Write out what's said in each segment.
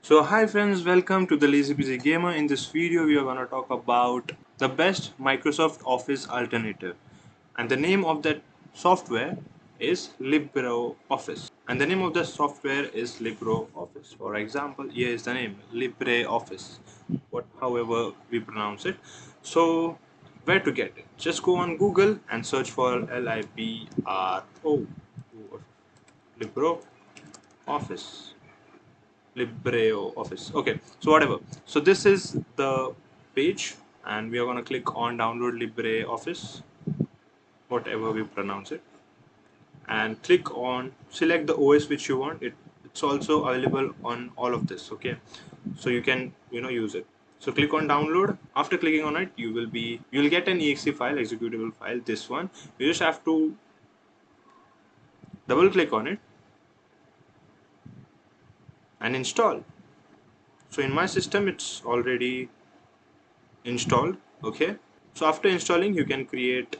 So hi friends, welcome to the Lazy Busy Gamer. In this video we are going to talk about the best Microsoft Office alternative, and the name of that software is LibreOffice. And the name of the software is LibreOffice. For example, here is the name LibreOffice, however we pronounce it. So where to get it? Just go on Google and search for LibreOffice. LibreOffice. Okay, so whatever. So this is the page, and we are gonna click on download LibreOffice, whatever we pronounce it, and click on select the OS which you want. It's also available on all of this. Okay, so you can use it. So click on download. After clicking on it, you'll get an exe file, executable file. This one you just have to double click on it and install. So in my system, it's already installed. Okay, so after installing, you can create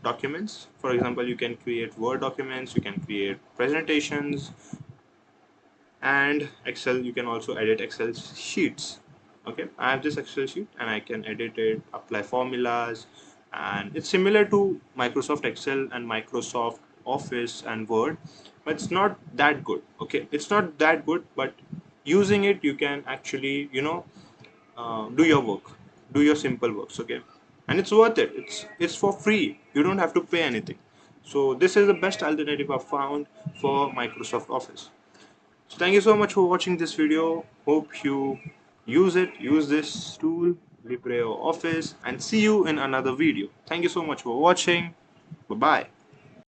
documents. For example, you can create Word documents, you can create presentations, and Excel. You can also edit Excel sheets. Okay, I have this Excel sheet and I can edit it, apply formulas, and it's similar to Microsoft Excel and Microsoft Office and Word, but it's not that good. Okay, it's not that good, but using it you can actually do your work, do your simple works. Okay, and it's worth it. It's for free. You don't have to pay anything. So this is the best alternative I've found for Microsoft Office. So thank you so much for watching this video. Hope you use this tool, LibreOffice, and see you in another video. Thank you so much for watching. Bye bye.